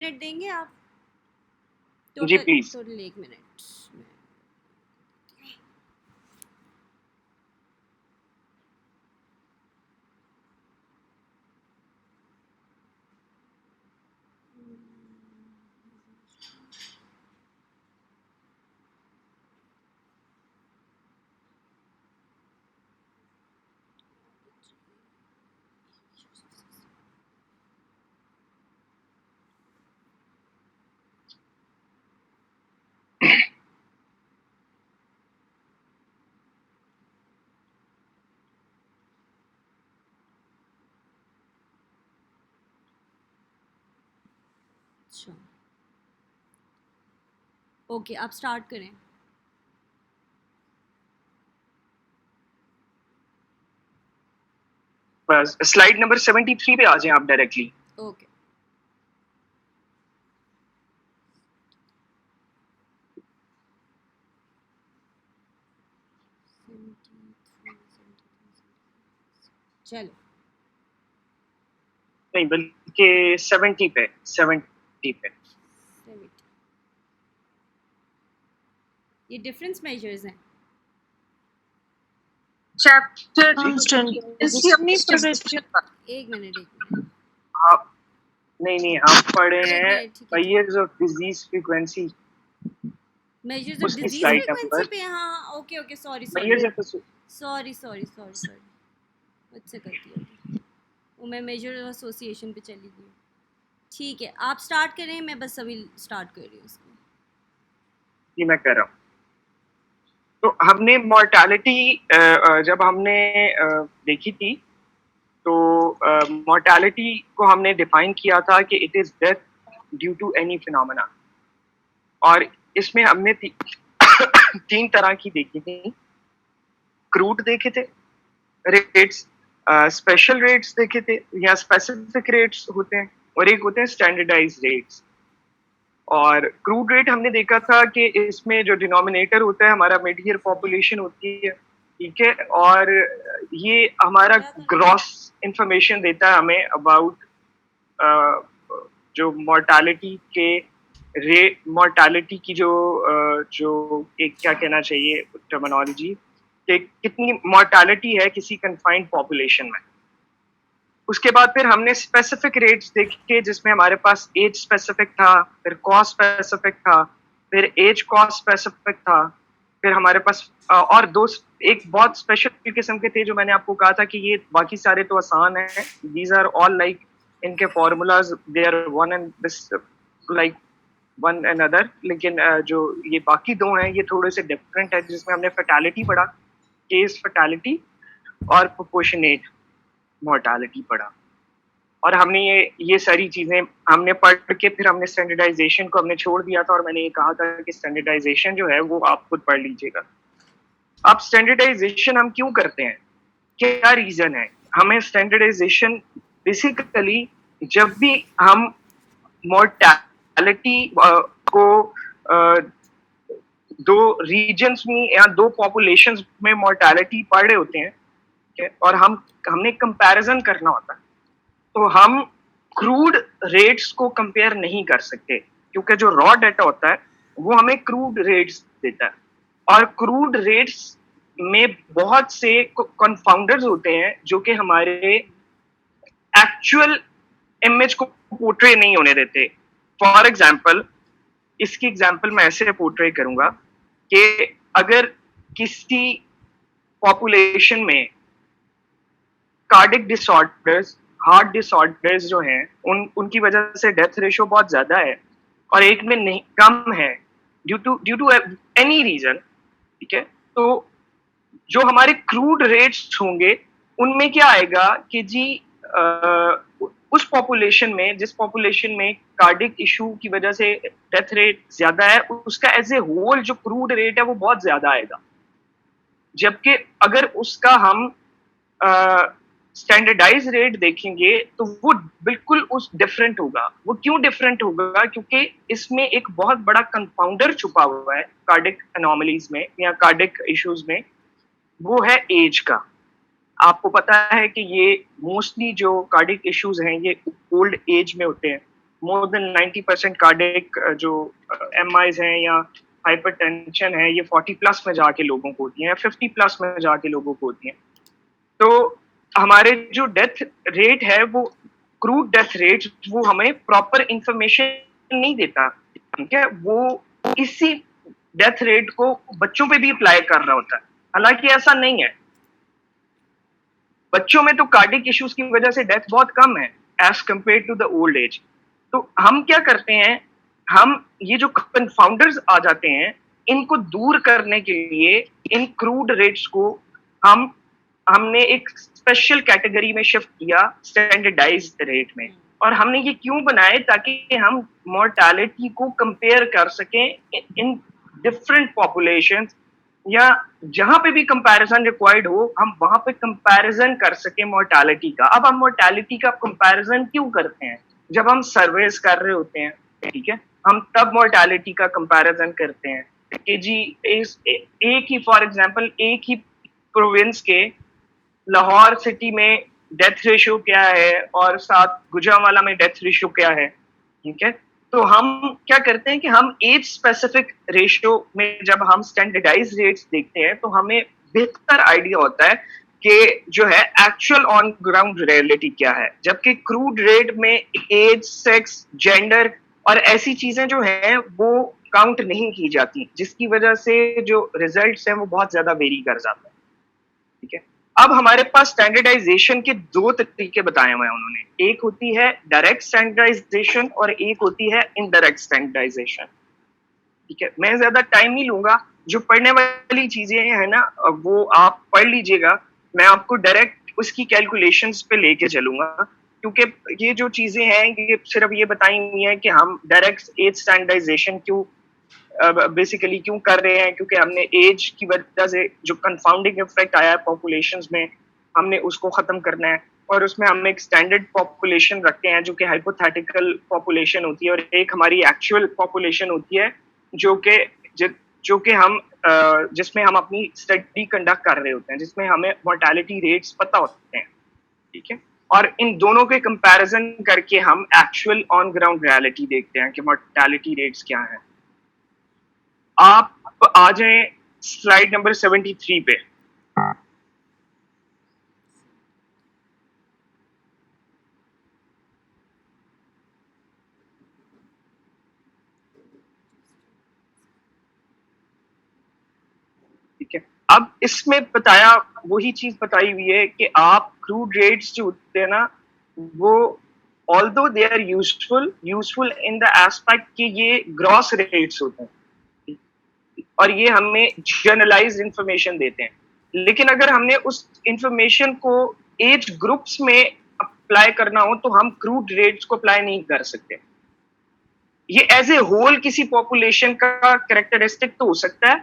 Minute देंगे आप? जी please. Total 1 minute. अच्छा, ओके, आप स्टार्ट करें। बस स्लाइड नंबर 73 पे आ जाएं आप डायरेक्टली। ओके, चलो। नहीं बल्कि 70 पे, 70 पे। 70, ये डिफरेंस मेजर्स हैं। चैप्टर एक मिनट। आप नहीं आप पढ़े एक हैं मिनट, ठीक है। Measures of disease frequency, measures of उसकी डिजीज स्लाइड फ्रीक्वेंसी नंबर पे, हाँ, ओके, सॉरी मेजर्स ऑफ मुझसे गलती हो गई। वो मैं मेजर एसोसिएशन पे चली गई। ठीक है, आप स्टार्ट करें, मैं बस अभी स्टार्ट कर रही हूँ उसको। जी मैं कर रहा हूँ। तो हमने मोर्टालिटी जब हमने देखी थी, तो मोर्टालिटी को हमने डिफाइन किया था कि it is death due to any phenomena, और इसमें हमने तीन तरह की देखी थी। क्रूड देखे थे रेट्स, स्पेशल रेट्स देखे थे या स्पेसिफिक रेट्स होते हैं, और एक होते हैं स्टैंडर्डाइज रेट्स। और क्रूड रेट हमने देखा था कि इसमें जो डिनोमिनेटर होता है हमारा मिड ईयर पॉपुलेशन होती है, ठीक है, और ये हमारा ग्रॉस इंफॉर्मेशन देता है हमें अबाउट जो मोर्टालिटी के रेट, मोर्टालिटी की जो एक क्या कहना चाहिए टर्मिनोलॉजी, कि कितनी मोर्टालिटी है किसी कन्फाइंड पॉपुलेशन में। उसके बाद फिर हमने स्पेसिफिक रेट्स देखे जिसमें हमारे पास एज स्पेसिफिक था, फिर कॉस्ट स्पेसिफिक था, फिर एज कॉस्ट स्पेसिफिक था, फिर हमारे पास और दो एक बहुत स्पेशल किस्म के थे जो मैंने आपको कहा था कि ये बाकी सारे तो आसान हैं, दीज आर ऑल लाइक, इनके formulas they are one and this like one another, लेकिन जो ये बाकी दो हैं ये थोड़े से डिफरेंट है, जिसमें हमने फैटालिटी पढ़ा, केस फैटालिटी, और प्रोपोर्शनेट मोर्टालिटी पढ़ा। और हमने ये सारी चीजें हमने पढ़ के फिर हमने स्टैंडर्डाइजेशन को हमने छोड़ दिया था, और मैंने ये कहा था कि स्टैंडर्डाइजेशन जो है वो आप खुद पढ़ लीजिएगा। अब स्टैंडर्डाइजेशन हम क्यों करते हैं, क्या रीजन है? हमें स्टैंडर्डाइजेशन बेसिकली जब भी हम मोर्टालिटी को दो रीजन्स में या दो पॉपुलेशंस में मोर्टालिटी पढ़ रहे होते हैं, और हमने कंपैरिजन करना होता है, तो हम क्रूड रेट्स को कंपेयर नहीं कर सकते, क्योंकि जो रॉ डाटा होता है वो हमें क्रूड रेट्स देता है, और क्रूड रेट्स में बहुत से कंफाउंडर्स होते हैं जो कि हमारे एक्चुअल इमेज को पोर्ट्रे नहीं होने देते। फॉर एग्जाम्पल, इसकी एग्जाम्पल मैं ऐसे पोर्ट्रे करूंगा कि अगर किसी पॉपुलेशन में कार्डिक डिसऑर्डर्स, हार्ट डिसऑर्डर्स जो हैं उनकी वजह से डेथ रेशियो बहुत ज्यादा है, और एक में नहीं कम है ड्यू टू एनी रीजन, ठीक है, तो जो हमारे क्रूड रेट्स होंगे उनमें क्या आएगा कि जी उस पॉपुलेशन में, जिस पॉपुलेशन में कार्डिक इशू की वजह से डेथ रेट ज्यादा है, उसका एज ए होल जो क्रूड रेट है वो बहुत ज्यादा आएगा। जबकि अगर उसका हम स्टैंडर्डाइज रेट देखेंगे तो वो बिल्कुल उस डिफरेंट होगा। वो क्यों डिफरेंट होगा? क्योंकि इसमें एक बहुत बड़ा कंपाउंडर छुपा हुआ है कार्डिक एनोमलीज में या कार्डिक इश्यूज में, वो है एज का। आपको पता है कि ये मोस्टली जो कार्डिक इश्यूज हैं ये ओल्ड एज में होते हैं, मोर देन 90% कार्डिक जो एमआईज हैं या हाइपरटेंशन है, ये 40 प्लस में जाके लोगों को होती हैं या 50 प्लस में जाके लोगों को होती हैं। तो हमारे जो डेथ रेट है वो क्रूड डेथ रेट वो हमें प्रॉपर इंफॉर्मेशन नहीं देता, ठीक है। वो इसी डेथ रेट को बच्चों पे भी अप्लाई कर रहा होता है, हालांकि ऐसा नहीं है। बच्चों में तो कार्डिक इश्यूज की वजह से डेथ बहुत कम है as compare to the old age. तो हम क्या करते हैं, हम ये जो कंफाउंडर्स आ जाते हैं इनको दूर करने के लिए इन क्रूड रेट्स को हमने एक स्पेशल कैटेगरी में शिफ्ट किया, स्टैंडर्डाइज्ड रेट में। और हमने ये क्यों बनाए, ताकि हम मोर्टालिटी को कंपेयर कर सकें इन डिफरेंट पॉपुलेशंस, या जहां पे भी कंपैरिजन रिक्वायर्ड हो हम वहां पे कंपैरिजन कर सके मोर्टालिटी का। अब हम मोर्टालिटी का कंपैरिजन क्यों करते हैं, जब हम सर्वेस कर रहे होते हैं, ठीक है, हम तब मोर्टालिटी का कंपैरिजन करते हैं कि जी एक ही फॉर एग्जांपल एक ही प्रोविंस के लाहौर सिटी में डेथ रेशियो क्या है और साथ गुजरांवाला में डेथ रेशियो क्या है, ठीक है। तो हम क्या करते हैं कि हम एज स्पेसिफिक रेशियो में जब हम स्टैंडर्डाइज रेट्स देखते हैं तो हमें बेहतर आइडिया होता है कि जो है एक्चुअल ऑन ग्राउंड रियलिटी क्या है। जबकि क्रूड रेट में एज, सेक्स, जेंडर और ऐसी चीजें जो हैं वो काउंट नहीं की जाती, जिसकी वजह से जो रिजल्ट्स हैं वो बहुत ज्यादा वेरी कर जाते हैं, ठीक है। अब हमारे पास स्टैंडर्डाइजेशन के दो तरीके बताए हुए हैं उन्होंने, एक होती है डायरेक्ट स्टैंडर्डाइजेशन और एक होती है इनडायरेक्ट स्टैंडर्डाइजेशन, ठीक है। मैं ज्यादा टाइम नहीं लूंगा, जो पढ़ने वाली चीजें हैं ना वो आप पढ़ लीजिएगा, मैं आपको डायरेक्ट उसकी कैलकुलेशंस पे लेके चलूंगा, क्योंकि ये जो चीजें हैं ये सिर्फ ये बताई हुई है कि हम डायरेक्ट एज स्टैंडर्डाइजेशन क्यों बेसिकली क्यों कर रहे हैं, क्योंकि हमने एज की वजह से जो कंफाउंडिंग इफेक्ट आया है पॉपुलेशंस में हमने उसको खत्म करना है। और उसमें हम एक स्टैंडर्ड पॉपुलेशन रखते हैं जो कि हाइपोथेटिकल पॉपुलेशन होती है, और एक हमारी एक्चुअल पॉपुलेशन होती है जो कि हम जिसमें हम अपनी स्टडी कंडक्ट कर रहे होते हैं, जिसमें हमें मोर्टेलिटी रेट्स पता होते हैं, ठीक है। और इन दोनों के कंपैरिजन करके हम एक्चुअल ऑन ग्राउंड रियलिटी देखते हैं कि मोर्टेलिटी रेट्स क्या है। आप आ जाएं स्लाइड नंबर 73 पे। ठीक है, अब इसमें बताया वही चीज बताई हुई है कि आप क्रूड रेट्स जो होते हैं ना वो although they are useful in the aspect कि ये ग्रॉस रेट्स होते हैं और ये हमें जनरलाइज्ड इंफॉर्मेशन देते हैं, लेकिन अगर हमने उस इंफॉर्मेशन को एज ग्रुप्स में अप्लाई करना हो तो हम क्रूड रेट्स को अप्लाई नहीं कर सकते। ये एज ए होल किसी पॉपुलेशन का कैरेक्टरिस्टिक तो हो सकता है,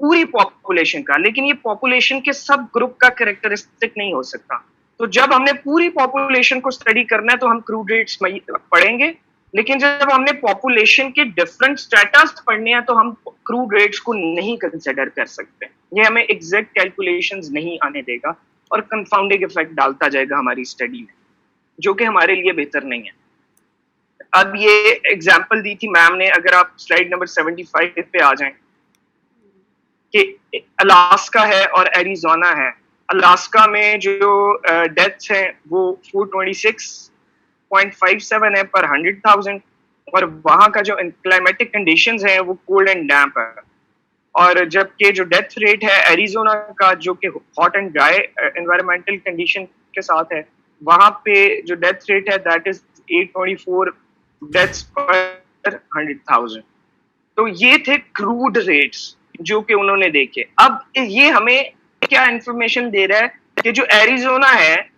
पूरी पॉपुलेशन का, लेकिन ये पॉपुलेशन के सब ग्रुप का कैरेक्टरिस्टिक नहीं हो सकता। तो जब हमने पूरी पॉपुलेशन को स्टडी करना है तो हम क्रूड रेट्स पढ़ेंगे, लेकिन जब हमने पॉपुलेशन के डिफरेंट स्टेटस पढ़ने हैं तो हम क्रूड रेट्स को नहीं कंसिडर कर सकते। ये हमें एग्जैक्ट कैलकुलेशंस नहीं आने देगा और कंफाउंडिंग इफेक्ट डालता जाएगा हमारी स्टडी में, जो कि हमारे लिए बेहतर नहीं है। अब ये एग्जाम्पल दी थी मैम ने, अगर आप स्लाइड नंबर 75 पे आ जाएं कि अलास्का है और एरिजोना है। अलास्का में जो डेथ्स हैं वो 426.57 है पर 100,000, और वहां का जो क्लाइमेटिक कंडीशंस है वो कोल्ड एंड डैम्प है। और जबकि जो डेथ रेट है एरिजोना का जो कि hot and dry environmental condition के साथ है, वहां पे जो डेथ रेट है दैट इज 824 डेथ्स पर 100,000। तो ये थे क्रूड रेट्स जो कि उन्होंने देखे। अब ये हमें क्या इंफॉर्मेशन दे रहा है कि जो एरिजोना है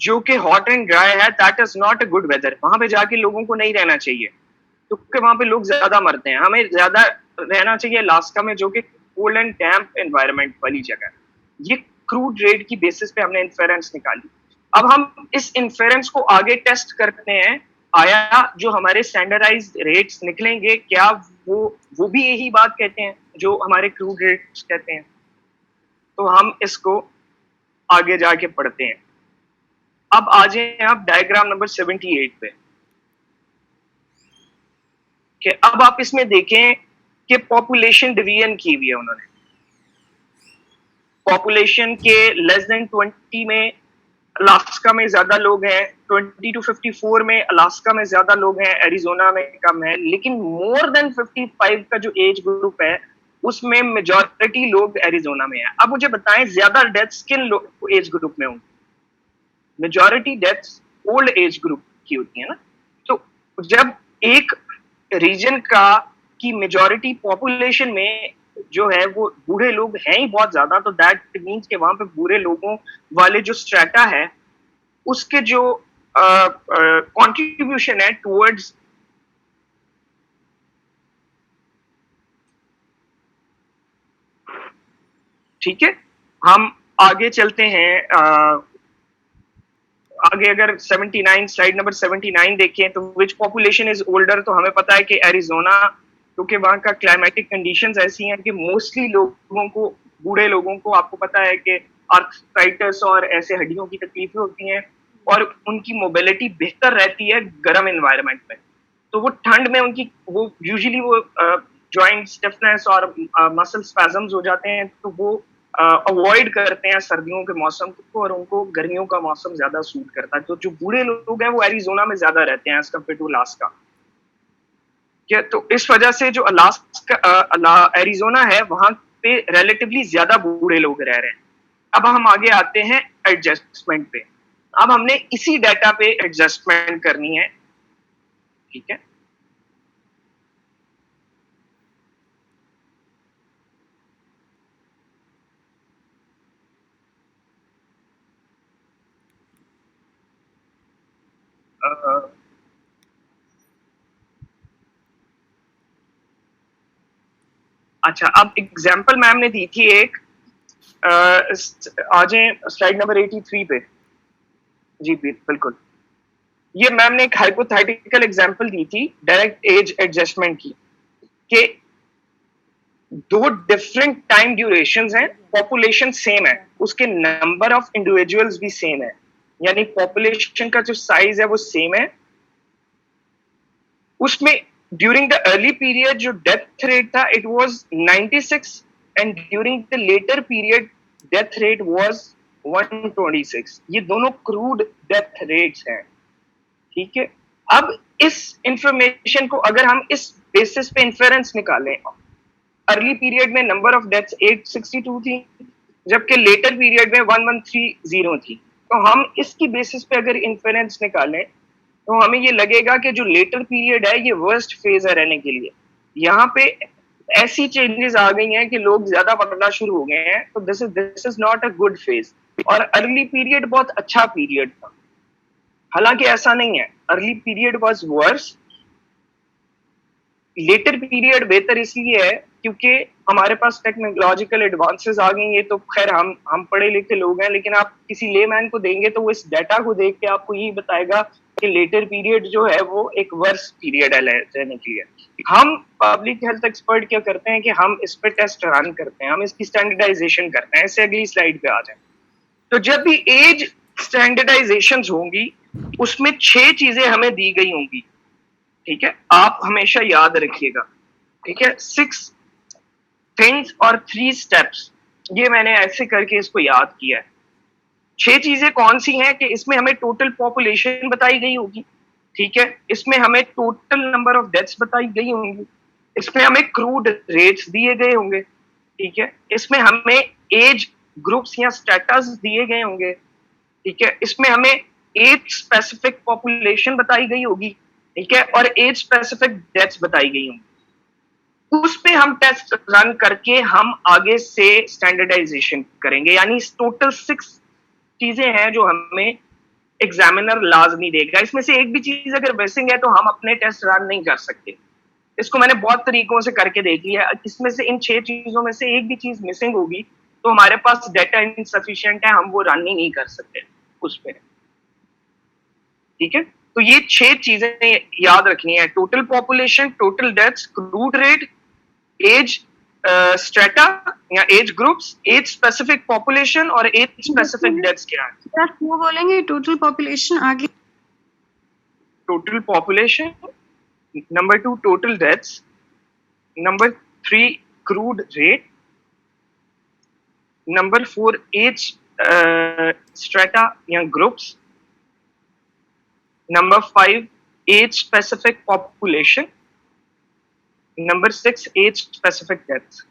जो कि हॉट एंड ड्राई है that is not a good weather, वहां पे जाके लोगों को नहीं रहना चाहिए क्योंकि वहां पे लोग ज्यादा मरते हैं। हमें ज्यादा रहना चाहिए अलास्का में जो कि कोल्ड एंड डैम्प एनवायरनमेंट वाली जगह है। ये क्रूड रेट की बेसिस पे हमने इन्फेरेंस निकाली। अब हम इस इन्फेरेंस को आगे टेस्ट करते हैं, आया जो हमारे स्टैंडर्डाइज्ड रेट्स निकलेंगे क्या वो भी यही बात कहते हैं जो हमारे क्रूड रेट्स कहते हैं। तो हम इसको आगे जाके पढ़ते हैं। अब आ जाए आप डायग्राम नंबर 78 पे। कि अब आप इसमें देखें कि पॉपुलेशन डिवीजन की हुई है उन्होंने। पॉपुलेशन के लेस देन 20 में अलास्का में ज्यादा लोग हैं, 20 to 54 में अलास्का में ज्यादा लोग हैं, एरिजोना में कम है, लेकिन मोर देन 55 का जो एज ग्रुप है उसमें मेजॉरिटी लोग एरिजोना में है। अब मुझे बताएं ज्यादा डेथ्स किन एज ग्रुप में होंगी? Majority deaths old age group की होती है ना। तो जब एक रीजन का की मेजॉरिटी पॉपुलेशन में जो है वो बूढ़े लोग हैं ही बहुत ज्यादा, तो दैट मीन्स कि वहां पे बूढ़े लोगों वाले जो स्ट्रेटा है उसके जो कंट्रीब्यूशन है टुवर्ड्स ठीक है। हम आगे चलते हैं। आगे अगर 79 स्लाइड नंबर 79 देखें तो विच पॉपुलेशन इज ओल्डर, तो हमें पता है कि एरिजोना, क्योंकि वहां का क्लाइमेटिक कंडीशंस ऐसी हैं कि मोस्टली लोगों को, बूढ़े लोगों को, आपको पता है कि आर्थराइटिस और ऐसे हड्डियों की तकलीफें होती हैं और उनकी मोबिलिटी बेहतर रहती है गर्म एनवायरनमेंट में। तो वो ठंड में उनकी वो यूजुअली वो जॉइंट स्टिफनेस और मसल स्पैजम्स हो जाते हैं, तो वो अवॉइड करते हैं सर्दियों के मौसम को और उनको गर्मियों का मौसम ज्यादा सूट करता है। तो जो बूढ़े लोग हैं वो एरिजोना में ज्यादा रहते हैं एज कम्पेयर टू अलास्का। क्या तो इस वजह से जो अलास्का एरिजोना है वहां पे रिलेटिवली ज्यादा बूढ़े लोग रह रहे हैं। अब हम आगे आते हैं एडजस्टमेंट पे। अब हमने इसी डाटा पे एडजस्टमेंट करनी है, ठीक है। अच्छा, अब एग्जांपल मैम ने दी थी एक, आ जाए स्लाइड नंबर 83 पे। जी बिल्कुल। ये मैम ने एक हाइपोथेटिकल एग्जांपल दी थी डायरेक्ट एज एडजस्टमेंट की, कि दो डिफरेंट टाइम ड्यूरेशंस हैं, पॉपुलेशन सेम है, उसके नंबर ऑफ इंडिविजुअल्स भी सेम है, यानी पॉपुलेशन का जो साइज है वो सेम है। उसमें ड्यूरिंग द अर्ली पीरियड जो डेथ रेट था it was 96 and during the later period death rate was 126। ये दोनों क्रूड डेथ रेट्स हैं, ठीक है। अब इस इंफॉर्मेशन को अगर हम इस बेसिस पे इंफरेंस निकालें, अर्ली पीरियड में नंबर ऑफ डेथ्स 862 थी, जबकि लेटर पीरियड में 1130 थी, तो हम इसकी बेसिस पे अगर इंफरेंस निकालें तो हमें ये लगेगा कि जो लेटर पीरियड है ये वर्स्ट फेज है रहने के लिए। यहाँ पे ऐसी चेंजेस आ गई हैं कि लोग ज्यादा मरना शुरू हो गए हैं, तो this is not a good phase. और अर्ली पीरियड बहुत अच्छा पीरियड था, हालांकि ऐसा नहीं है, early period was worse. Later period बेहतर इसलिए है क्योंकि हमारे पास टेक्नोलॉजिकल एडवांसेस आ गई। ये तो खैर हम पढ़े लिखे लोग हैं, लेकिन आप किसी लेमैन को देंगे तो वो इस डाटा को देख के आपको यही बताएगा कि लेटर पीरियड जो है वो एक वर्स पीरियड है रहने के लिए। हम पब्लिक हेल्थ एक्सपर्ट क्या करते हैं कि हम इस पे टेस्ट रन करते हैं, हम इसकी स्टैंडर्डाइजेशन करते हैं। इससे अगली स्लाइड पे आ जाए। तो जब भी एज स्टैंडर्डाइजेशन होंगी उसमें 6 चीजें हमें दी गई होंगी, ठीक है, आप हमेशा याद रखिएगा, ठीक है। 6 थिंग्स और 3 स्टेप्स, ये मैंने ऐसे करके इसको याद किया है। 6 चीजें कौन सी हैं कि इसमें हमें टोटल पॉपुलेशन बताई गई होगी, ठीक है, इसमें हमें टोटल नंबर ऑफ डेथ्स बताई गई होंगी, इसमें हमें क्रूड रेट्स दिए गए होंगे, ठीक है, इसमें हमें एज ग्रुप्स या स्टेटस दिए गए होंगे, ठीक है, इसमें हमें एज स्पेसिफिक पॉपुलेशन बताई गई होगी, ठीक है, और एज स्पेसिफिक डेथ्स बताई गई होंगी। उस पे हम टेस्ट रन करके हम आगे से स्टैंडर्डाइजेशन करेंगे। यानी टोटल 6 चीजें हैं जो हमें एग्जामिनर लाजमी देगा। इसमें से एक भी चीज अगर मिसिंग है तो हम अपने टेस्ट रन नहीं कर सकते। इसको मैंने बहुत तरीकों से करके देख लिया। इसमें से इन 6 चीजों में से एक भी चीज मिसिंग होगी तो हमारे पास डाटा इनसफिशिएंट है, हम वो रन ही नहीं कर सकते उस पर, ठीक है। तो ये 6 चीजें याद रखनी है: total population, total deaths, crude rate, age strata या age groups, age specific population और एज स्पेसिफिक डेथ्स क्या है। वो बोलेंगे टोटल पॉपुलेशन आगे। Total population number 2 total deaths, number 3 crude rate, number 4 age strata या groups, number 5 age specific population, number 6 age specific deaths.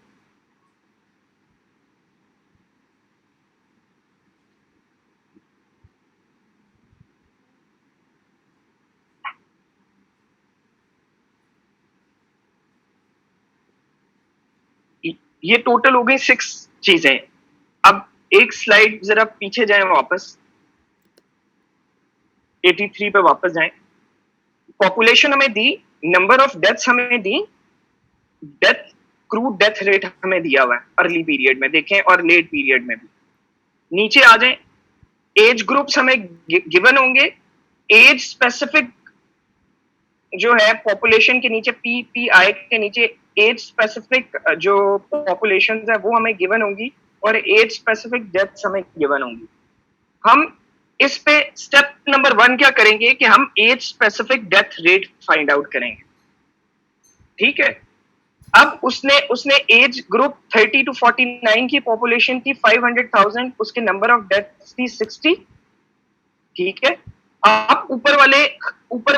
ये total हो गई 6 चीजें। अब एक स्लाइड जरा पीछे जाएं, वापस 83 पे वापस जाएं। पॉपुलेशन हमें दी, नंबर ऑफ डेथ्स हमें दी, डेथ क्रूड डेथ रेट हमें दिया हुआ है अर्ली पीरियड में, देखें, और लेट पीरियड में भी। नीचे आ जाएं, एज ग्रुप्स हमें गिवन होंगे, एज स्पेसिफिक जो है पॉपुलेशन के नीचे पीपीआई के नीचे एज स्पेसिफिक जो पॉपुलेशन है वो हमें गिवन होंगी, और एज स्पेसिफिक डेथ्स हमें गिवन होंगी। हम इस पे स्टेप नंबर 1 क्या करेंगे कि हम age specific death rate find out करेंगे, ठीक है। अब उसने एज ग्रुप 30 to 49 की पॉपुलेशन थी 500,000, उसके नंबर ऑफ डेथ्स थी 60, ठीक है। आप ऊपर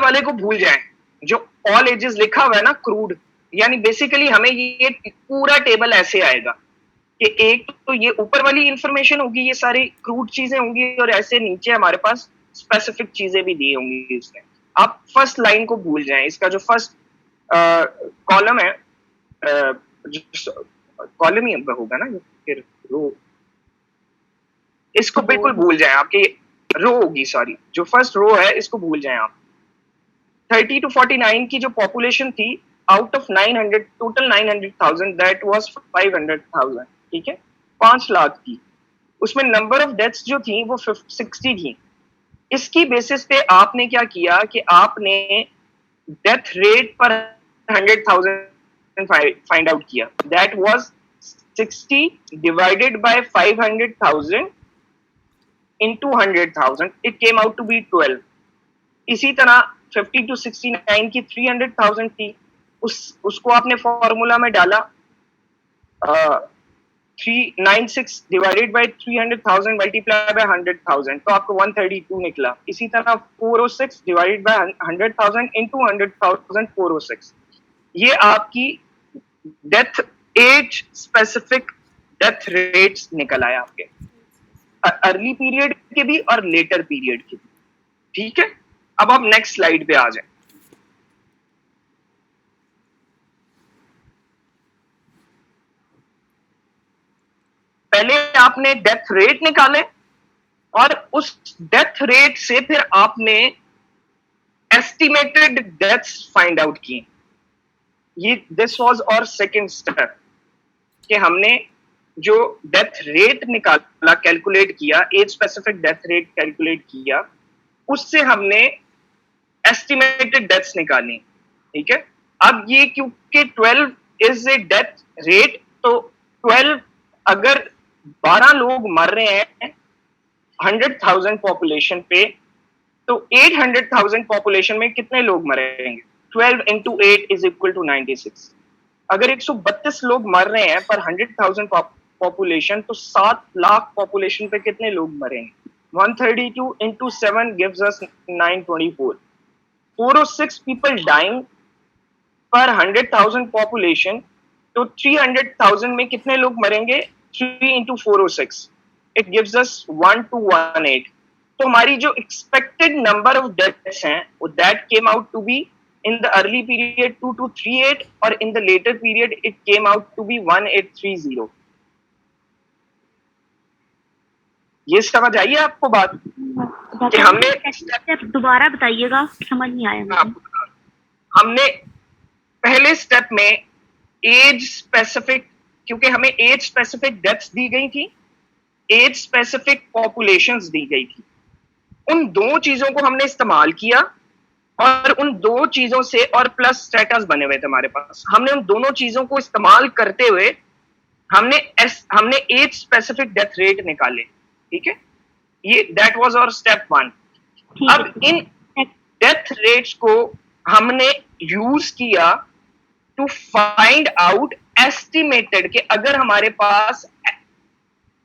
वाले को भूल जाएं, जो ऑल एजेस लिखा हुआ है ना क्रूड, यानी बेसिकली हमें ये पूरा टेबल ऐसे आएगा कि एक तो ये ऊपर वाली इंफॉर्मेशन होगी, ये सारी क्रूड चीजें होंगी, और ऐसे नीचे हमारे पास स्पेसिफिक चीजें भी दी होंगी इसमें। आप फर्स्ट लाइन को भूल जाएं, इसका जो फर्स्ट कॉलम है, कॉलम ही होगा ना, फिर रो, इसको बिल्कुल भूल जाएं, आपकी रो होगी, सॉरी, जो फर्स्ट रो है इसको भूल जाएं आप। 30 to 49 की जो पॉपुलेशन थी, out of 900 total 900,000, that was 500,000, ठीक है, 5 लाख की। उसमें नंबर ऑफ डेथ्स जो थी वो 60 थी। इसकी बेसिस पे आपने क्या किया कि आपने death rate per 100,000 find out किया, that was 60 divided by 500,000 into 100,000, it came out to be 12। इसी तरह 50 to 69 की 300,000 थी, उसको आपने फॉर्मूला में डाला, 396 डिवाइडेड बाय 300,000 मल्टीप्लाई बाय 100,000, तो आपको 132 निकला। इसी तरह 406 डिवाइडेड बाय 100,000 into 100,000 406। ये आपकी death age specific death rates निकल आया आपके अर्ली पीरियड के भी और लेटर पीरियड के भी, ठीक है। अब आप नेक्स्ट स्लाइड पे आ जाएं। पहले आपने डेथ रेट निकाले, और उस डेथ रेट से फिर आपने एस्टिमेटेड डेथ्स फाइंड आउट किए। ये दिस वाज और सेकंड स्टेप कि हमने जो डेथ रेट निकाला, कैलकुलेट किया, age specific death rate calculate किया, उससे हमने एस्टिमेटेड डेथ्स निकाली, ठीक है। अब ये क्योंकि 12 इज ए डेथ रेट, तो 12 अगर 12 लोग मर रहे हैं 100,000 पॉपुलेशन पे, तो 800,000 पॉपुलेशन में कितने लोग मरेंगे? 12 into 8 is equal to 96। अगर 132 लोग मर रहे हैं पर 100,000 पॉपुलेशन, तो 7 लाख पॉपुलेशन पे कितने लोग मरेंगे? 132 into 7 gives us 924। 406 people dying per 100,000 population, तो 300,000 में कितने लोग मरेंगे? 3 into 406, it gives us 1218। तो हमारी जो एक्सपेक्टेड नंबर ऑफ डेथ्स हैं वो that came out to be in the early period 2238, और in the later period it came out to be 1830। ये समझ आई है आपको बात कि हमने दोबारा बताइएगा, समझ नहीं आया। हमने पहले स्टेप में एज स्पेसिफिक, क्योंकि हमें एज स्पेसिफिक डेथ्स दी गई थी, एज स्पेसिफिक पॉपुलेशंस दी गई थी, उन दो चीजों को हमने इस्तेमाल किया, और उन दो चीजों से और प्लस स्टेटस बने हुए थे हमारे पास। हमने उन दोनों चीजों को इस्तेमाल करते हुए हमने एज स्पेसिफिक डेथ रेट निकाले, ठीक है। ये दैट वाज आवर स्टेप 1। अब इन डेथ रेट्स को हमने यूज किया टू फाइंड आउट एस्टिमेटेड कि अगर हमारे पास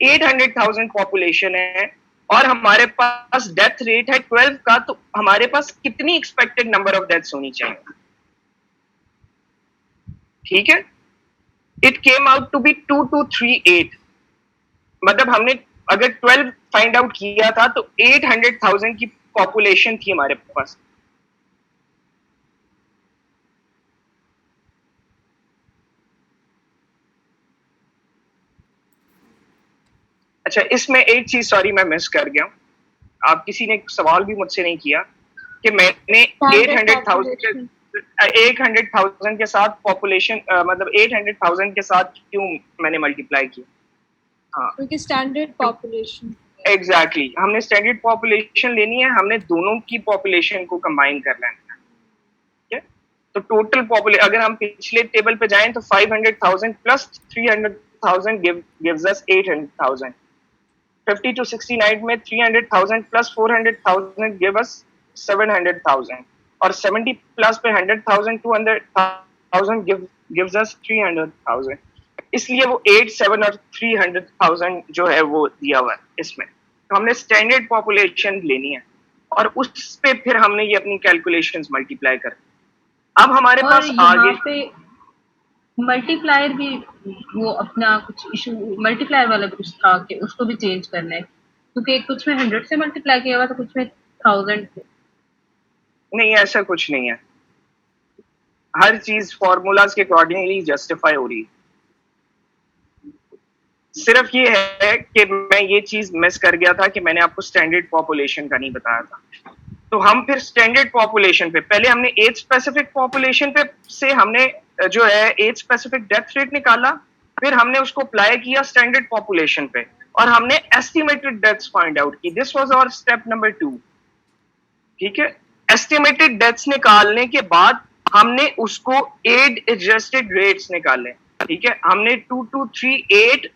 800,000 पॉपुलेशन है और हमारे पास डेथ रेट है 12 का, तो हमारे पास कितनी एक्सपेक्टेड नंबर ऑफ डेथ्स होनी चाहिए. ठीक है. It came out to be 2238. मतलब हमने अगर 12 फाइंड आउट किया था तो 800,000 की पॉपुलेशन थी हमारे पास. अच्छा, इसमें एक चीज सॉरी मैं मिस कर गया. आप किसी ने सवाल भी मुझसे नहीं किया कि मैंने 800,000 के साथ पॉपुलेशन मतलब 800,000 के साथ क्यों मैंने मल्टीप्लाई किया. हाँ, क्योंकि स्टैंडर्ड पॉपुलेशन. एग्जैक्टली हमने स्टैंडर्ड पॉपुलेशन लेनी है, हमने दोनों की पॉपुलेशन को कंबाइन कर लेना है. ठीक है. तो टोटल पॉपुलेशन अगर हम पिछले टेबल पे जाएं तो 500,000 प्लस 300,000 गिव्स अस 800,000. 50 to 69 में 300,000 प्लस 400,000 गिव अस 700,000 और 70 प्लस पे 100,000 200,000 गिव्स अस 300,000. इसलिए वो 8, 7 और 300,000 जो है वो दिया हुआ है इसमें. तो हमने स्टैंडर्ड पॉपुलेशन लेनी है और उस पे फिर हमने ये अपनी कैलकुलेशंस मल्टीप्लाई कर. अब हमारे पास आगे पे मल्टीप्लायर भी वो अपना कुछ इशू मल्टीप्लायर वाला भी कुछ था कि उसको भी चेंज करना है, क्योंकि कुछ में 100 से मल्टीप्लाई किया हुआ था, कुछ में 1000 से. नहीं, ऐसा कुछ नहीं है. हर चीज फॉर्मूलाज के अकॉर्डिंगली जस्टिफाई हो रही है. सिर्फ ये है कि मैं ये चीज मिस कर गया था कि मैंने आपको स्टैंडर्ड पॉपुलेशन का नहीं बताया था. तो हम फिर स्टैंडर्ड पॉपुलेशन पे पहले हमने एज स्पेसिफिक पॉपुलेशन पे से हमने जो है एज स्पेसिफिक डेथ रेट निकाला, फिर हमने उसको अप्लाई किया स्टैंडर्ड पॉपुलेशन पे और हमने एस्टिमेटेड डेथ्स फाइंड आउट की. This was our step number 2. ठीक है. एस्टिमेटेड डेथ्स निकालने के बाद हमने उसको एज एडजस्टेड रेट्स निकाले. ठीक है. हमने 2238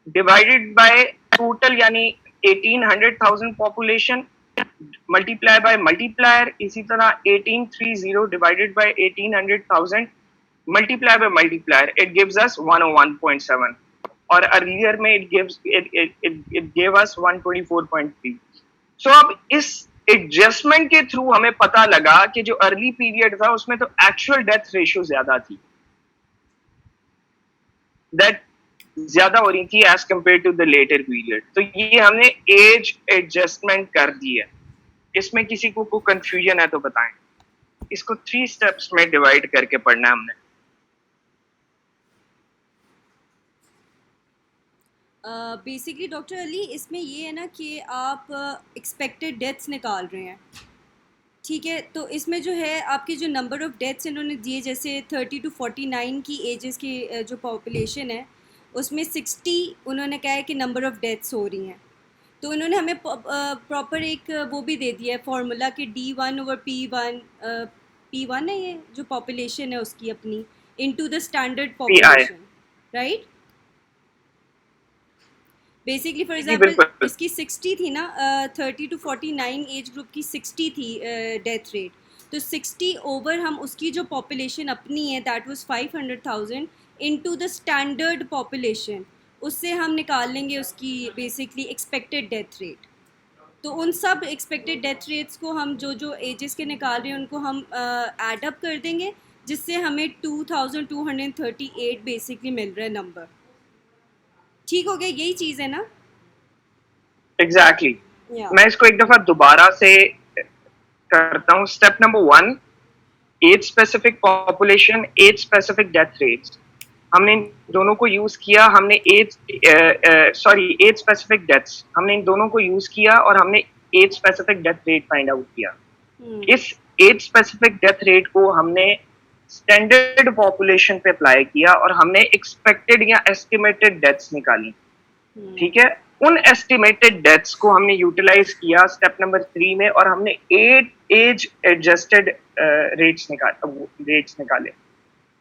डिवाइडेड बाय टोटल यानी 1800,000 पॉपुलेशन मल्टीप्लाई बाय मल्टीप्लायर, इसी तरह 1830 divided by 1800,000 multiply by multiplier, it gives us 101.7 और अर्लियर में इट गिव अस 124.3. सो अब इस एडजस्टमेंट के थ्रू हमें पता लगा कि जो अर्ली पीरियड था उसमें तो एक्चुअल डेथ रेशियो ज्यादा थी, दैट ज्यादा हो रही थी as compare to the later period. तो ये हमने एज एडजस्टमेंट कर दी है. इसमें किसी को कोई कंफ्यूजन है तो बताएं. इसको 3 स्टेप्स में डिवाइड करके पढ़ना है हमने. बेसिकली डॉक्टर अली इसमें ये है ना कि आप एक्सपेक्टेड डेथ्स निकाल रहे हैं. ठीक है. तो इसमें जो है आपके जो नंबर ऑफ डेथ्स इन्होंने दिए, जैसे 30 to 49 की एजेस की जो पॉपुलेशन है उसमें 60 उन्होंने कहा है कि नंबर ऑफ डेथ्स हो रही हैं. तो उन्होंने हमें प्रॉपर एक वो भी दे दिया है फार्मूला कि D1/P1 है ये जो पॉपुलेशन है उसकी अपनी into the standard population, right. Basically for example इसकी 60 थी ना, 30 to 49 एज ग्रुप की 60 थी डेथ रेट. तो 60 ओवर हम उसकी जो पॉपुलेशन अपनी है that was 500,000 into the standard population, उससे हम निकाल लेंगे उसकी बेसिकली एक्सपेक्टेड डेथ रेट. तो उन सब एक्सपेक्टेड डेथ रेट्स को हम जो जो एजेस के निकाल रहे हैं उनको हम ऐड अप कर देंगे, जिससे हमें 2238 बेसिकली मिल रहा है नंबर. ठीक हो गया, यही चीज़ है ना. एग्जैक्टली. मैं इसको एक दफा दोबारा से करता हूँ. Step number 1, age specific population, age specific death rates. हमने इन दोनों को यूज किया. हमने एज स्पेसिफिक डेथ्स हमने इन दोनों को यूज किया और हमने age specific death rate find out किया. इस एज स्पेसिफिक डेथ रेट को हमने स्टैंडर्ड पॉपुलेशन पे अप्लाई किया और हमने एक्सपेक्टेड या एस्टिमेटेड डेथ्स निकाली. ठीक है. उन एस्टिमेटेड डेथ्स को हमने यूटिलाइज किया स्टेप नंबर 3 में और हमने 8 एज एडजस्टेड रेट्स निकाले.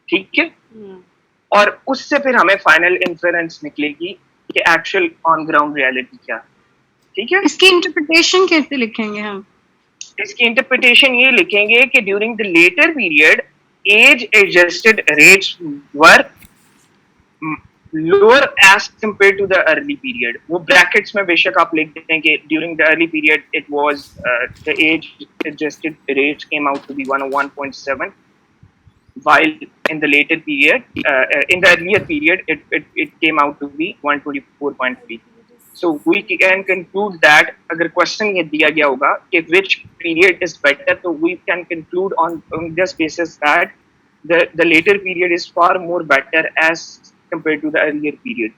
ठीक है. और उससे फिर हमें फाइनल इन्फेरेंस निकलेगी कि एक्चुअल ऑन ग्राउंड रियलिटी क्या. ठीक है. इसकी इंटरप्रिटेशन कैसे लिखेंगे हम? इसकी इंटरप्रिटेशन ये लिखेंगे कि during the later period age adjusted rates were lower as compare to the early period. वो ब्रैकेट्स में बेशक आप लिख दें कि during the early period it was the age adjusted rates came out to be 101.7 while in the later period in the earlier period it came out to be 124.3. So we can conclude that अगर question ये दिया गया होगा कि which period is better, so we can conclude on this basis that the later period is far more better as compared to the earlier period.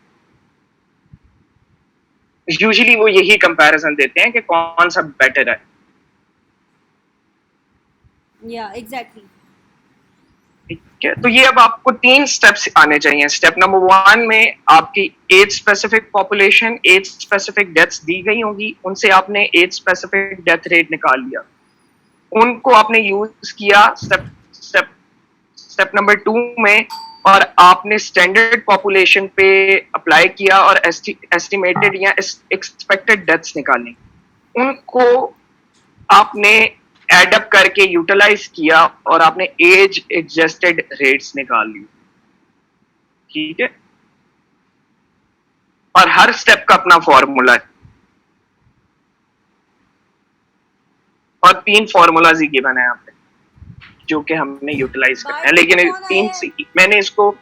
Usually वो यही comparison देते हैं कि कौन सा better है. Yeah, exactly. ठीक है, तो ये अब आपको 3 स्टेप्स आने चाहिए. स्टेप नंबर 1 में आपकी age specific population, age specific deaths दी गई होंगी, उनसे आपने एज स्पेसिफिक डेथ रेट निकाल लिया, उनको आपने यूज किया स्टेप नंबर 2 में, और आपने स्टैंडर्ड पॉपुलेशन पे अप्लाई किया और एस्टिमेटेड या एक्सपेक्टेड डेथ्स निकाली, उनको आपने एड अप करके यूटिलाइज किया और आपने एज एडजस्टेड रेट्स निकाल ली. ठीक है, और हर स्टेप का अपना फॉर्मूला है और 3 फॉर्मूलाज ही गिवन है यहाँ पे जो कि हमने यूटिलाइज करना है. लेकिन मैंने इसको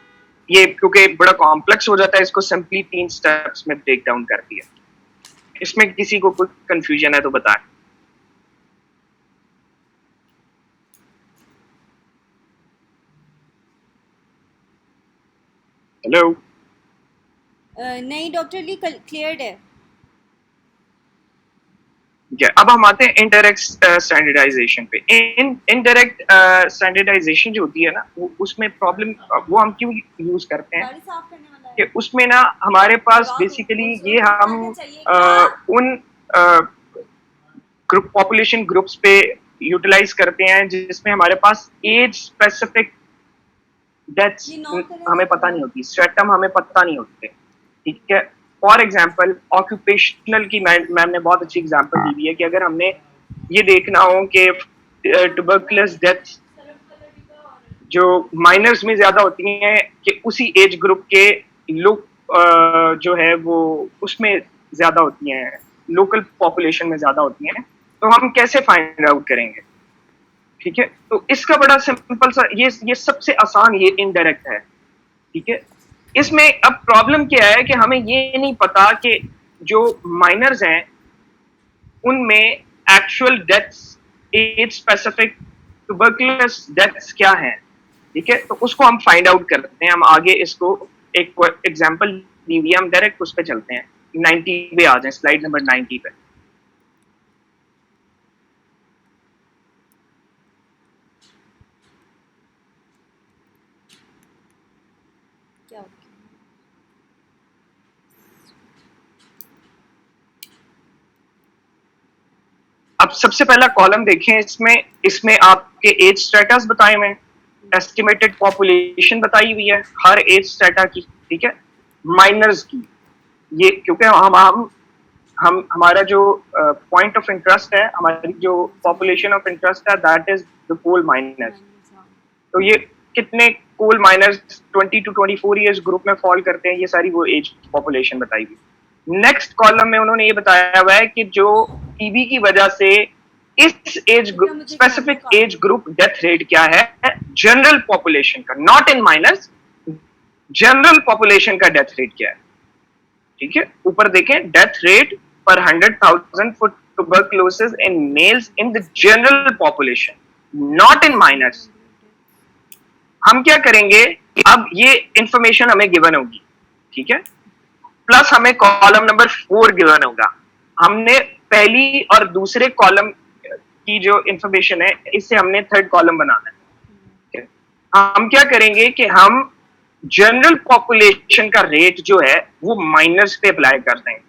ये क्योंकि बड़ा कॉम्प्लेक्स हो जाता है, इसको सिंपली 3 स्टेप्स में ब्रेक डाउन कर दिया. इसमें किसी को कोई कंफ्यूजन है तो बताएं. हेलो. नहीं डॉक्टर ली क्लियर्ड है. अब हम आते हैं इनडायरेक्ट स्टैंडर्डाइजेशन पे. इनडायरेक्ट स्टैंडर्डाइजेशन जो होती है ना, वो उसमें प्रॉब्लम वो हम क्यों यूज करते हैं कि उसमें ना हमारे पास बेसिकली ये हम उन ग्रुप पॉपुलेशन ग्रुप्स पे यूटिलाइज करते हैं जिसमें हमारे पास एज स्पेसिफिक डेथ्स हमें पता नहीं होती, स्ट्रेटम हमें पता नहीं होते. ठीक है, फॉर एग्जाम्पल ऑक्यूपेशनल की मैम ने बहुत अच्छी एग्जाम्पल दी हुई है कि अगर हमने ये देखना हो कि ट्यूबरकुलस डेथ्स जो माइनर्स में ज्यादा होती हैं कि उसी एज ग्रुप के लोग जो है वो उसमें ज्यादा होती हैं, लोकल पॉपुलेशन में ज्यादा होती हैं, तो हम कैसे फाइंड आउट करेंगे. ठीक है, तो इसका बड़ा सिंपल सा ये सबसे आसान ये इनडायरेक्ट है. ठीक है, इसमें अब प्रॉब्लम क्या है कि हमें ये नहीं पता कि जो माइनर्स हैं उनमें actual deaths, age specific tuberculous deaths क्या हैं. ठीक है, तो उसको हम फाइंड आउट करते हैं. हम आगे इसको एक एग्जांपल दी हुई है, हम डायरेक्ट उस पे चलते हैं. 90 पे आ जाए, स्लाइड नंबर 90 पे. अब सबसे पहला कॉलम देखें, इसमें आपके एज स्टेटस बताए हुए हैं, एस्टिमेटेड पॉपुलेशन बताई हुई है हर एज स्टेटा की. ठीक है, माइनर्स की, ये क्योंकि हम हमारा जो पॉइंट ऑफ इंटरेस्ट है, हमारी जो पॉपुलेशन ऑफ इंटरेस्ट है, that is the coal miners. तो ये कितने coal miners 20 to 24 years group में फॉल करते हैं, ये सारी वो एज पॉपुलेशन बताई हुई. नेक्स्ट कॉलम में उन्होंने ये बताया हुआ है कि जो टीबी की वजह से इस age specific age group death rate क्या है जनरल पॉपुलेशन का, not in miners, general population का डेथ रेट क्या है. ठीक है, ऊपर देखें, death rate per 100,000 for tuberculosis in males in the general population, not in miners. हम क्या करेंगे, अब ये इंफॉर्मेशन हमें गिवन होगी. ठीक है, प्लस हमें कॉलम नंबर 4 गिवन होगा. हमने पहली और दूसरे कॉलम की जो इंफॉर्मेशन है, इससे हमने थर्ड कॉलम बनाना है. हम क्या करेंगे कि हम जनरल पॉपुलेशन का रेट जो है वो माइनर्स पे अप्लाई कर देंगे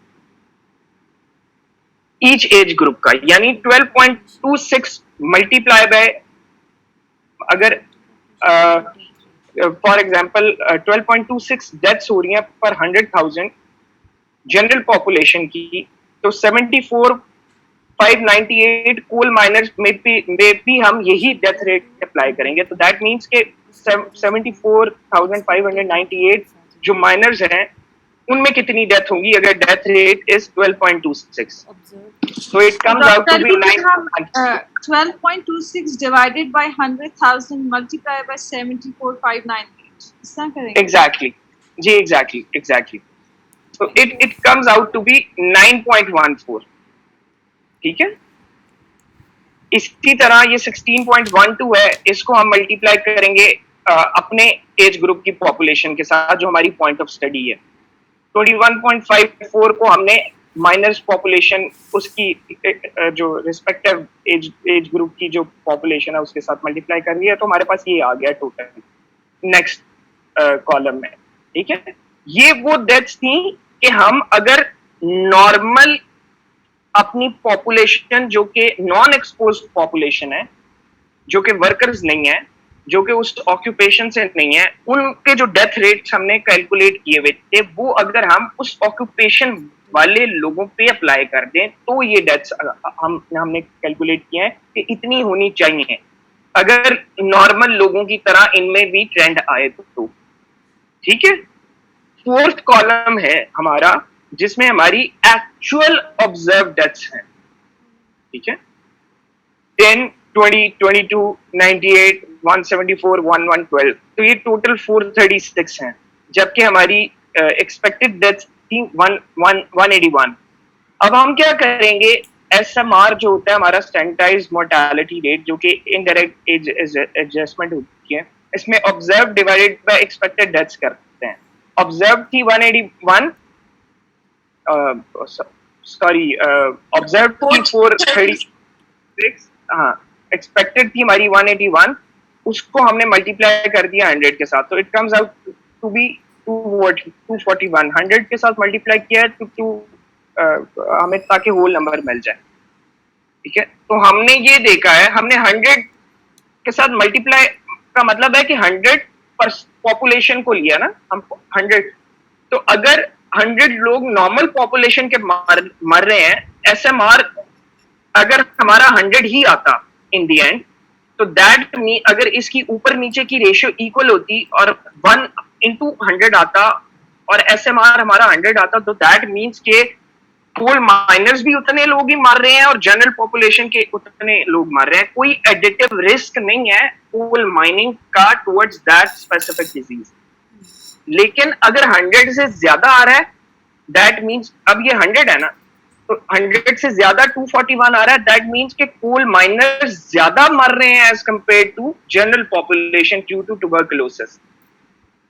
ईच एज ग्रुप का, यानी 12.26 मल्टीप्लाई बाय, अगर फॉर एग्जांपल 12.26 डेथ्स हो रही हैं पर 100,000 जनरल पॉपुलेशन की, तो 74 598 कोल माइनर्स में भी हम यही डेथ रेट अप्लाई करेंगे, तो दैट मीन्स के 74,598 जो माइनर्स हैं उनमें कितनी डेथ होंगी अगर death rate is 12.26, so it comes out to be 9. 12.26 divided by 100,000 multiplied by 74,598. इस तरह करेंगे? Exactly. Ji exactly. So it comes out to be 9.14. ठीक है? इसी तरह ये 16.12 है, इसको हम मल्टीप्लाई करेंगे अपने एज ग्रुप की पॉपुलेशन के साथ जो हमारी पॉइंट ऑफ स्टडी है। 21.54 को हमने माइनर्स पॉपुलेशन उसकी जो रिस्पेक्टिव एज ग्रुप की जो पॉपुलेशन है उसके साथ मल्टीप्लाई कर दिया, तो हमारे पास ये आ गया टोटल नेक्स्ट कॉलम में। ठीक है, ये वो डेथ्स थी कि हम अगर नॉर्मल अपनी पॉपुलेशन जो कि नॉन एक्सपोज पॉपुलेशन है, जो कि वर्कर्स नहीं है, जो कि उस ऑक्यूपेशन से नहीं है, उनके जो डेथ रेट्स हमने कैलकुलेट किए हुए थे वो अगर हम उस ऑक्यूपेशन वाले लोगों पे अप्लाई कर दें तो ये डेथ्स हमने कैलकुलेट किए हैं कि इतनी होनी चाहिए अगर नॉर्मल लोगों की तरह इनमें भी ट्रेंड आए तो। ठीक है, फोर्थ कॉलम है हमारा जिसमें हमारी एक्चुअल ऑब्जर्व डेथ्स हैं। ठीक है, 10, 20, 22, 98, 174, 1112, तो ये टोटल 436 हैं, जबकि हमारी एक्सपेक्टेड डेथ्स थी 181। अब हम क्या करेंगे, SMR जो होता है हमारा स्टैंडर्डाइज्ड मोर्टेलिटी रेट, जो कि इनडायरेक्ट एज एडजस्टमेंट होती है, इसमें observe divided by expected deaths करते हैं। ऑब्जर्व थी 181, सॉरी ऑब्जर्व थी 436, हाँ, एक्सपेक्टेड थी हमारी 181, उसको हमने मल्टीप्लाई कर दिया 100 के साथ, तो it comes out to be 241। 100 के साथ मल्टीप्लाई किया है तो हमें ताकि होल नंबर मिल जाए। ठीक है, तो हमने ये देखा है, हमने 100 के साथ मल्टीप्लाई का मतलब है कि 100 पर पॉपुलेशन को लिया ना हम 100, तो अगर 100 लोग नॉर्मल पॉपुलेशन के मर रहे हैं, SMR अगर हमारा 100 ही आता इन दी एंड, तो दैट मीन अगर इसकी ऊपर नीचे की रेशियो इक्वल होती और 1/100 आता और SMR हमारा 100 आता, तो दैट मीन्स के कोल माइनर्स भी उतने लोग ही मर रहे हैं और जनरल पॉपुलेशन के उतने लोग मर रहे हैं। कोई एडिटिव रिस्क नहीं है कोल माइनिंग का टुवर्ड्स दैट स्पेसिफिक डिजीज। लेकिन अगर 100 से ज्यादा आ रहा है, दैट मीन्स अब ये 100 है ना, तो 100 से ज्यादा 241 आ रहा है, दैट मीन्स के कोल माइनर्स ज्यादा मर रहे हैं as compare to general population due to tuberculosis.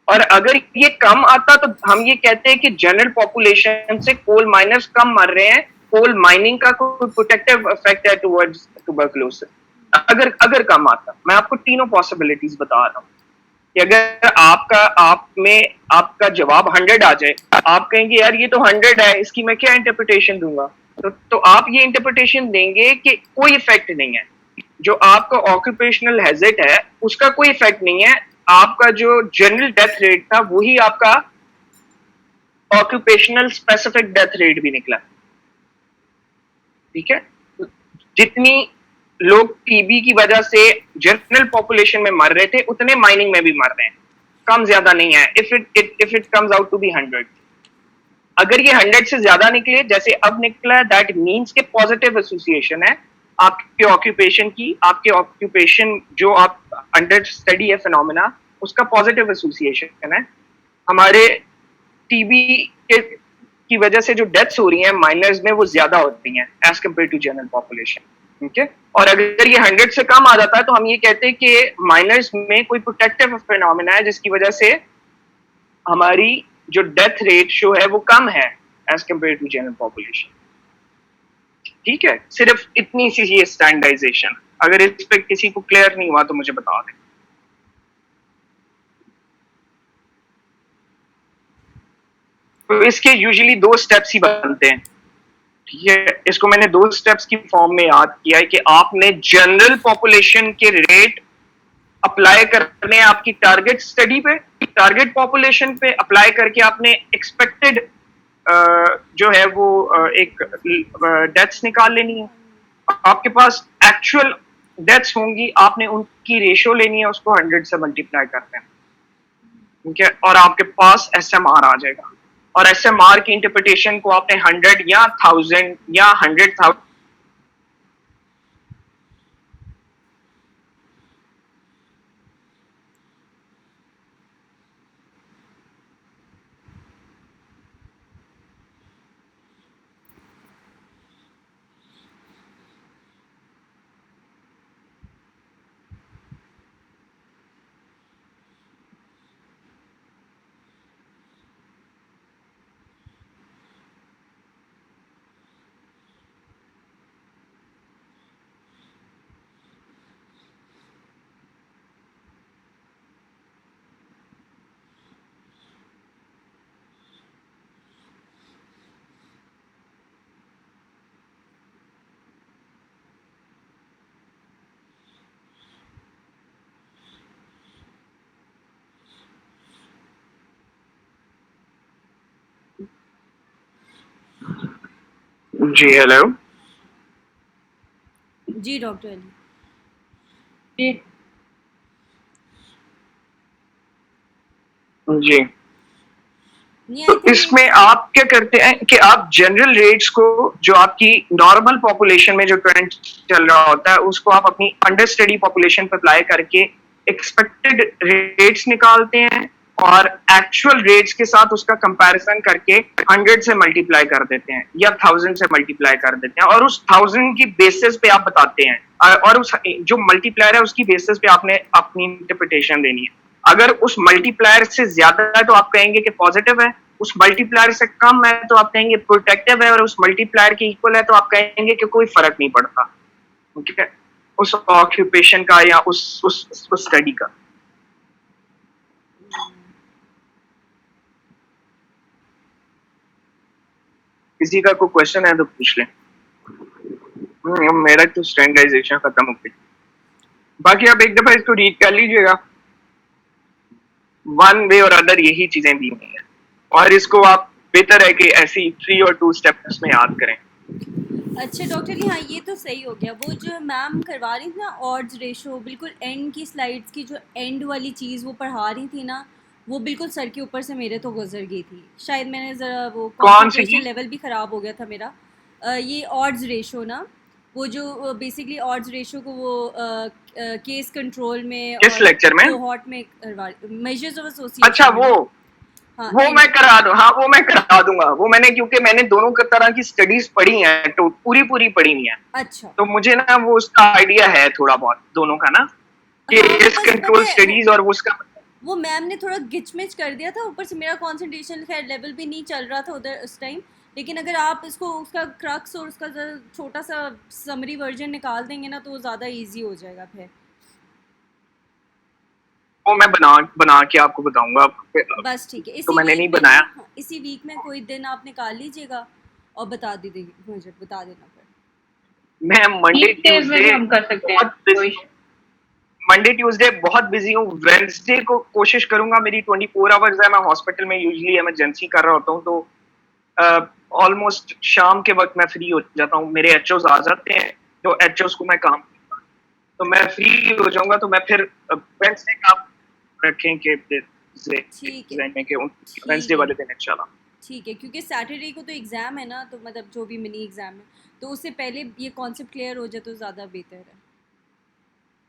और अगर ये कम आता तो हम ये कहते हैं कि जनरल पॉपुलेशन से कोल माइनर्स कम मर रहे हैं, कोल माइनिंग का कोई प्रोटेक्टिव इफेक्ट है टुवर्ड्स ट्यूबरकुलोसिस। अगर कम आता, मैं आपको तीनों पॉसिबिलिटीज बता रहा हूँ कि अगर आपका जवाब 100 आ जाए, आप कहेंगे यार ये तो 100 है, इसकी मैं क्या इंटरप्रिटेशन दूंगा, तो आप ये इंटरप्रिटेशन देंगे कि कोई इफेक्ट नहीं है, जो आपका ऑक्यूपेशनल हैजर्ड है उसका कोई इफेक्ट नहीं है, आपका जो जनरल डेथ रेट था वही आपका ऑक्यूपेशनल स्पेसिफिक डेथ रेट भी निकला। ठीक है, जितनी लोग टीबी की वजह से जनरल पॉपुलेशन में मर रहे थे उतने माइनिंग में भी मर रहे हैं, कम ज्यादा नहीं है। If it comes out to be 100, अगर ये 100 से ज्यादा निकले जैसे अब निकला, दैट मीन्स के पॉजिटिव एसोसिएशन है आपके ऑक्यूपेशन की, आपके ऑक्यूपेशन जो आप अंडर स्टडी है फिनोमेना, उसका पॉजिटिव एसोसिएशन है। हमारे टीबी की वजह से जो डेथ्स हो रही हैं माइनर्स में वो ज्यादा होती हैं as compare to general population. ठीक है, और अगर ये 100 से कम आ जाता है तो हम ये कहते हैं कि माइनर्स में कोई प्रोटेक्टिव फिनोमेना है जिसकी वजह से हमारी जो डेथ रेट शो है वो कम है as compare to general population. ठीक है, सिर्फ इतनी सी ये स्टैंडर्डाइजेशन, अगर इस पे किसी को क्लियर नहीं हुआ तो मुझे बता दें। तो इसके यूजुअली 2 स्टेप्स ही बनते हैं। ठीक है, इसको मैंने 2 स्टेप्स की फॉर्म में याद किया है कि आपने जनरल पॉपुलेशन के रेट अप्लाई करने आपकी टारगेट स्टडी पे, टारगेट पॉपुलेशन पे अप्लाई करके आपने एक्सपेक्टेड जो है वो एक डेथ्स निकाल लेनी है। आपके पास एक्चुअल डेथ्स होंगी, आपने उनकी रेशियो लेनी है, उसको 100 से मल्टीप्लाई करते हैं, ठीक है, और आपके पास SMR आ जाएगा। और SMR की इंटरप्रिटेशन को आपने 100 या 1000 या 100,000 जी हेलो जी डॉक्टर अली। जी जी। नहीं, तो आई थिंक इसमें आप क्या करते हैं कि आप जनरल रेट्स को, जो आपकी नॉर्मल पॉपुलेशन में जो ट्रेंड चल रहा होता है, उसको आप अपनी अंडर स्टडी पॉपुलेशन पर अप्लाई करके एक्सपेक्टेड रेट्स निकालते हैं और एक्चुअल रेट्स के साथ उसका कंपैरिजन करके 100 से मल्टीप्लाई कर देते हैं या 1000 से मल्टीप्लाई कर देते हैं, और उस 1000 की बेसिस पे आप बताते हैं, और उस जो मल्टीप्लायर है उसकी बेसिस पे आपने अपनी इंटरप्रिटेशन देनी है। अगर उस मल्टीप्लायर से ज्यादा है तो आप कहेंगे कि पॉजिटिव है, उस मल्टीप्लायर से कम है तो आप कहेंगे प्रोटेक्टिव है, और उस मल्टीप्लायर के इक्वल है तो आप कहेंगे कि कोई फर्क नहीं पड़ता, ठीक है, उस ऑक्यूपेशन का या उस स्टडी का। किसी का कोई क्वेश्चन है तो पूछ लें। मेरा तो स्टैंडर्डाइजेशन खत्म हो गई, बाकी आप एक दफा इसको रीड कर लीजिएगा, वन वे और अदर यही चीजें दी हुई हैं, और इसको आप बेहतर है कि ऐसी 3 और 2 स्टेप्स में याद करें। अच्छा डॉक्टर अली, हाँ ये तो सही हो गया। वो जो मैम करवा रही थी ना ऑड्स रेशो, बिल्कुल एंड की स्लाइड्स की जो एंड वाली चीज़ वो पढ़ा रही थी ना, वो बिल्कुल सर के ऊपर से मेरे तो गुजर गई थी। शायद मैंने ज़रा वो कौन सी कंसंट्रेशन चीज? लेवल भी ख़राब हो गया था मेरा। ये ऑड्स रेशो ना, वो जो बेसिकली ऑड्स रेशो को वो केस कंट्रोल में किस लेक्चर में? कोहॉर्ट में करवा, मेजर्स ऑफ एसोसिएशन। अच्छा हाँ वो मैं करा दूं, हाँ वो मैं करा दूंगा, वो मैंने, क्योंकि मैंने दोनों तरह की स्टडीज पढ़ी हैं, तो पूरी पढ़ी नहीं है, अच्छा तो मुझे ना वो उसका आइडिया है थोड़ा बहुत दोनों का ना, कि हाँ, केस बस कंट्रोल पता है, स्टडीज और वो उसका। वो मैम ने थोड़ा गिचमिच कर दिया था, ऊपर से मेरा कंसंट्रेशन खैर लेवल भी नहीं चल रहा था उधर उस टाइम। लेकिन अगर आप इसको उसका क्रक्स और उसका छोटा सा समरी वर्जन निकाल देंगे ना तो वो ज़्यादा इजी हो जाएगा फिर। वो मैं बना के आपको बताऊंगा। बस ठीक है, तो मैंने नहीं वीक में बनाया। हाँ, इसी वीक में कोई दिन आप निकाल लीजिएगा और बता दीजिए, मुझे बता देना फिर। मैं मंडे वीकडेज में भी हम कर सकते हैं, कोई मंडे ट्यूसडे बहुत बिजी हूँ, वेडनेसडे को कोशिश करूंगा, मेरी 24 आवर्स है, मैं हॉस्पिटल में यूजुअली इमरजेंसी कर रहा होता हूँ, तो ऑलमोस्ट शाम के वक्त मैं फ्री हो जाता हूँ, मेरे एचओस आ जाते हैं, तो एचओस को मैं काम करता हूँ, तो मैं फ्री हो जाऊंगा, तो मैं फिर वेडनेसडे का रखें कि ठीक है, वेडनेसडे वाले दिन इंशाल्लाह। ठीक है, क्योंकि सैटरडे को तो एग्ज़ाम है ना, तो मतलब जो भी मिनी एग्ज़ाम है, तो उससे पहले ये कॉन्सेप्ट क्लियर हो जाए तो ज़्यादा बेहतर है।